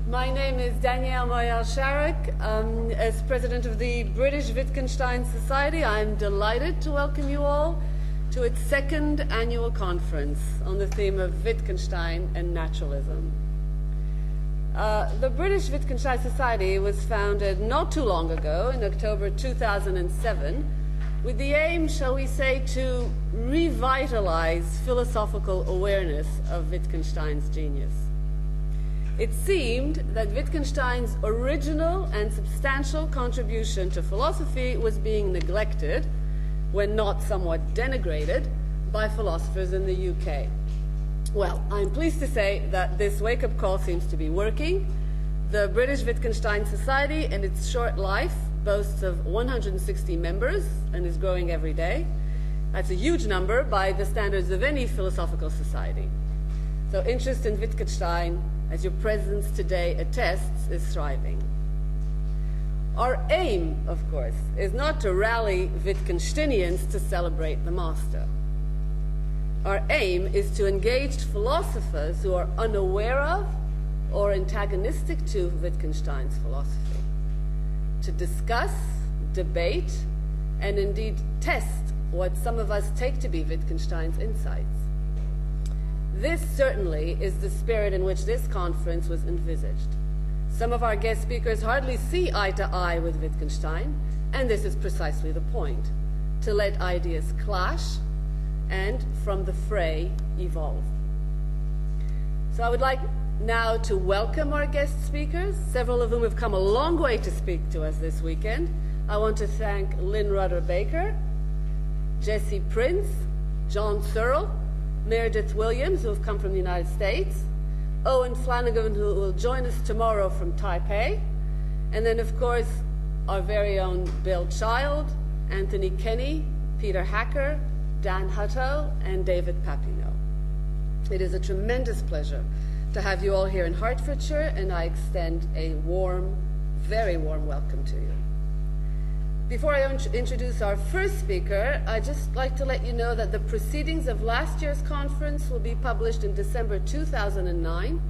My name is Daniele Moyal-Sharrock. As president of the British Wittgenstein Society, I'm delighted to welcome you all to its second annual conference on the theme of Wittgenstein and naturalism. The British Wittgenstein Society was founded not too long ago, in October 2007, with the aim, shall we say, to revitalize philosophical awareness of Wittgenstein's genius. It seemed that Wittgenstein's original and substantial contribution to philosophy was being neglected, when not somewhat denigrated, by philosophers in the UK. Well, I'm pleased to say that this wake-up call seems to be working. The British Wittgenstein Society, in its short life, boasts of 160 members and is growing every day. That's a huge number by the standards of any philosophical society. So interest in Wittgenstein, as your presence today attests, is thriving. Our aim, of course, is not to rally Wittgensteinians to celebrate the master. Our aim is to engage philosophers who are unaware of or antagonistic to Wittgenstein's philosophy, to discuss, debate, and indeed test what some of us take to be Wittgenstein's insights. This certainly is the spirit in which this conference was envisaged. Some of our guest speakers hardly see eye to eye with Wittgenstein, and this is precisely the point, to let ideas clash and, from the fray, evolve. So I would like now to welcome our guest speakers, several of whom have come a long way to speak to us this weekend. I want to thank Lynn Rudder-Baker, Jesse Prince, John Searle, Meredith Williams, who have come from the United States, Owen Flanagan, who will join us tomorrow from Taipei, and then, of course, our very own Bill Child, Anthony Kenny, Peter Hacker, Dan Hutto, and David Papineau. It is a tremendous pleasure to have you all here in Hertfordshire, and I extend a warm, very warm welcome to you. Before I introduce our first speaker, I'd just like to let you know that the proceedings of last year's conference will be published in December 2009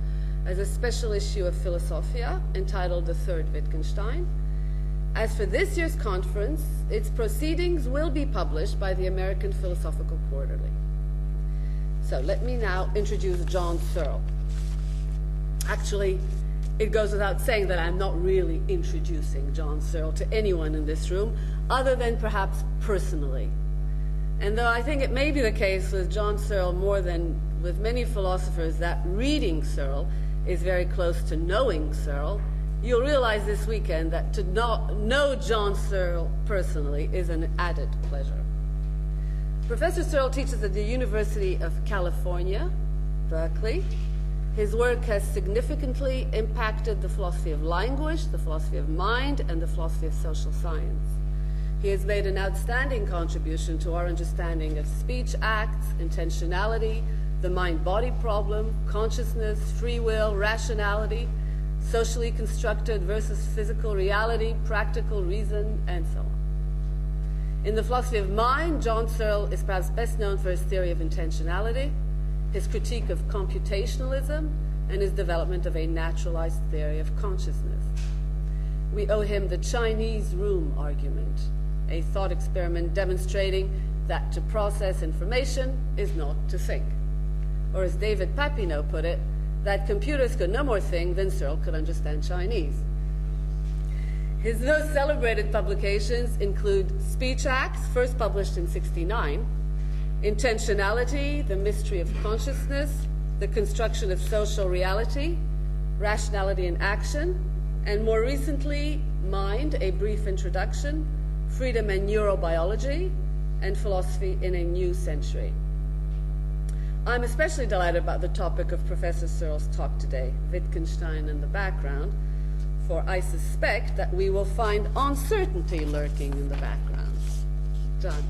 as a special issue of Philosophia entitled The Third Wittgenstein. As for this year's conference, its proceedings will be published by the American Philosophical Quarterly. So let me now introduce John Searle. Actually, it goes without saying that I'm not really introducing John Searle to anyone in this room, other than perhaps personally. And though I think it may be the case with John Searle more than with many philosophers that reading Searle is very close to knowing Searle, you'll realize this weekend that to know John Searle personally is an added pleasure. Professor Searle teaches at the University of California, Berkeley. His work has significantly impacted the philosophy of language, the philosophy of mind, and the philosophy of social science. He has made an outstanding contribution to our understanding of speech acts, intentionality, the mind-body problem, consciousness, free will, rationality, socially constructed versus physical reality, practical reason, and so on. In the philosophy of mind, John Searle is perhaps best known for his theory of intentionality, his critique of computationalism, and his development of a naturalized theory of consciousness. We owe him the Chinese room argument, a thought experiment demonstrating that to process information is not to think. Or as David Papineau put it, that computers could no more think than Searle could understand Chinese. His most celebrated publications include Speech Acts, first published in '69, Intentionality, The Mystery of Consciousness, The Construction of Social Reality, Rationality in Action, and more recently, Mind, A Brief Introduction, Freedom and Neurobiology, and Philosophy in a New Century. I'm especially delighted about the topic of Professor Searle's talk today, Wittgenstein and the Background, for I suspect that we will find uncertainty lurking in the background. John.